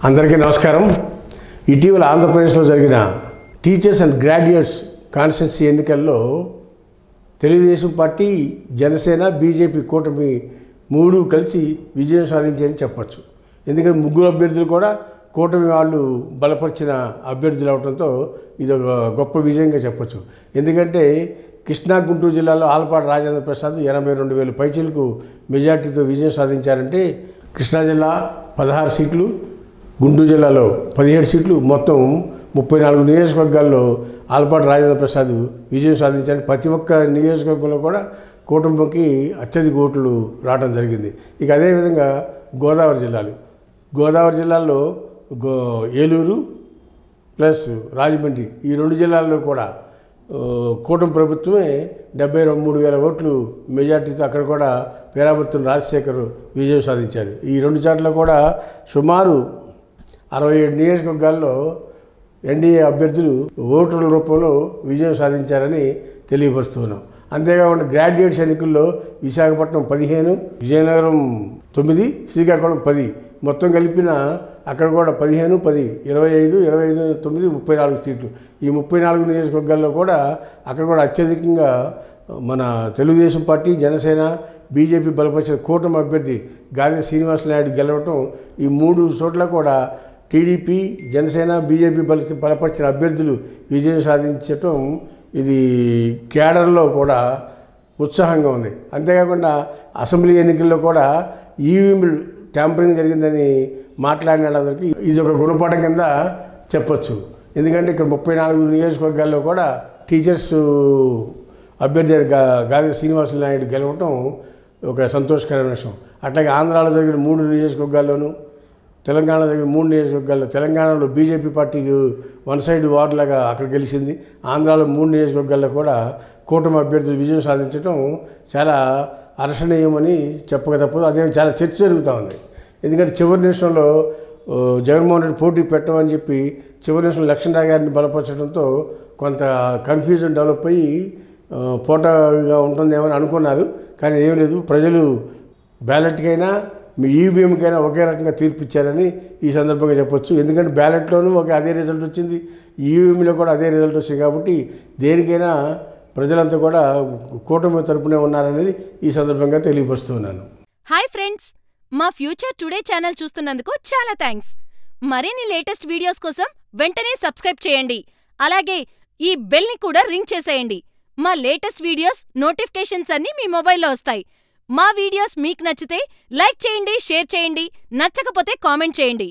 అందరికీ నమస్కారం. ఇటీవల ఆంధ్రప్రదేశ్లో జరిగిన టీచర్స్ అండ్ గ్రాడ్యుయేట్స్ కాన్స్టిట్యున్సీ ఎన్నికల్లో తెలుగుదేశం పార్టీ, జనసేన, బీజేపీ కూటమి మూడు కలిసి విజయం సాధించారని చెప్పచ్చు. ఎందుకంటే ముగ్గురు అభ్యర్థులు కూడా కూటమి వాళ్ళు బలపరిచిన అభ్యర్థులు అవడంతో ఇది ఒక గొప్ప విజయంగా చెప్పచ్చు. ఎందుకంటే కృష్ణా, గుంటూరు జిల్లాలో ఆలపాటి రాజేంద్ర ప్రసాద్ 82,000 పైచీలకు మెజార్టీతో విజయం సాధించారంటే, కృష్ణా జిల్లా 16 సీట్లు, గుంటూరు జిల్లాలో 17 సీట్లు, మొత్తం 34 నియోజకవర్గాల్లో ఆలపాటి రాజేంద్ర ప్రసాద్ విజయం సాధించారు. ప్రతి ఒక్క నియోజకవర్గంలో కూడా కూటమికి అత్యధిక ఓట్లు రావడం జరిగింది. ఇక అదేవిధంగా గోదావరి జిల్లాలో ఏలూరు ప్లస్ రాజమండ్రి, ఈ రెండు జిల్లాల్లో కూడా కూటమి ప్రభుత్వమే 73,000 ఓట్లు మెజార్టీతో అక్కడ కూడా పేరాబత్తున రాజశేఖర్ విజయం సాధించారు. ఈ రెండు చోట్ల కూడా సుమారు 67 నియోజకవర్గాల్లో ఎన్డీఏ అభ్యర్థులు ఓట్ల రూపంలో విజయం సాధించారని తెలియపరుస్తున్నాం. అంతేకాకుండా గ్రాడ్యుయేట్స్ ఎన్నికల్లో విశాఖపట్నం 15, విజయనగరం 9, శ్రీకాకుళం 10, మొత్తం కలిపిన అక్కడ కూడా 15, 10, 25, 25, 9, 34 సీట్లు. ఈ 34 నియోజకవర్గాల్లో కూడా అక్కడ కూడా అత్యధికంగా మన తెలుగుదేశం పార్టీ, జనసేన, బీజేపీ బలపరిచిన కూటమి అభ్యర్థి గాదె శ్రీనివాస నాయుడు గెలవటం, ఈ మూడు చోట్ల కూడా టీడీపీ, జనసేన, బీజేపీ బలపరిచిన అభ్యర్థులు విజయం సాధించటం ఇది కేడర్లో కూడా ఉత్సాహంగా ఉంది. అంతేకాకుండా అసెంబ్లీ ఎన్నికల్లో కూడా ఈవీఎంలు ట్యాంపరింగ్ జరిగిందని మాట్లాడిన వాళ్ళందరికీ ఇది ఒక గుణపాఠం కింద చెప్పచ్చు. ఎందుకంటే ఇక్కడ 34 నియోజకవర్గాల్లో కూడా టీచర్స్ అభ్యర్థి గాదె శ్రీనివాస నాయుడు గెలవటం ఒక సంతోషకరమైన విషయం. అట్లాగే ఆంధ్రాలో జరిగిన 3 నియోజకవర్గాల్లోనూ, తెలంగాణలో జరిగిన 3 నియోజకవర్గాల్లో, తెలంగాణలో బీజేపీ పార్టీకి వన్ సైడ్ వార్ లాగా అక్కడ గెలిచింది. ఆంధ్రాలో 3 నియోజకవర్గాల్లో కూడా కూటమి అభ్యర్థులు విజయం సాధించడం చాలా హర్షణీయమని చెప్పక తప్పదు. అదే చాలా చర్చ జరుగుతూ ఉంది. ఎందుకంటే చివరి నిమిషంలో జగన్మోహన్ రెడ్డి పోటీ పెట్టమని చెప్పి చివరి నిమిషంలో లక్ష్మణరావు గారిని బలపరచడంతో కొంత కన్ఫ్యూజన్ డెవలప్ అయ్యి పోటాగా ఉంటుందేమని అనుకున్నారు. కానీ ఏం లేదు, ప్రజలు బ్యాలెట్కైనా మీ ఈవీఎంకైనా ఒకే రకంగా తీర్పు ఇచ్చారని ఈ సందర్భంగా చెప్పొచ్చు. ఎందుకంటే బ్యాలెట్లోనూ అదే రిజల్ట్ వచ్చింది, ఈవీఎంలో కూడా అదే రిజల్ట్ వచ్చింది. కాబట్టి దేనికైనా ప్రజలంతా కూడా కూటమి తరపునే ఉన్నారనేది ఈ సందర్భంగా తెలియపరుస్తున్నాను. హాయ్ ఫ్రెండ్స్, మా ఫ్యూచర్ టుడే ఛానల్ చూస్తున్నందుకు చాలా థ్యాంక్స్. మరిన్ని లేటెస్ట్ వీడియోస్ కోసం వెంటనే సబ్స్క్రైబ్ చేయండి. అలాగే ఈ బెల్ని కూడా రింగ్ చేసేయండి. మా లేటెస్ట్ వీడియోస్ నోటిఫికేషన్స్ అన్నీ మీ మొబైల్లో వస్తాయి. మా వీడియోస్ మీకు నచ్చితే లైక్ చేయండి, షేర్ చేయండి, నచ్చకపోతే కామెంట్ చేయండి.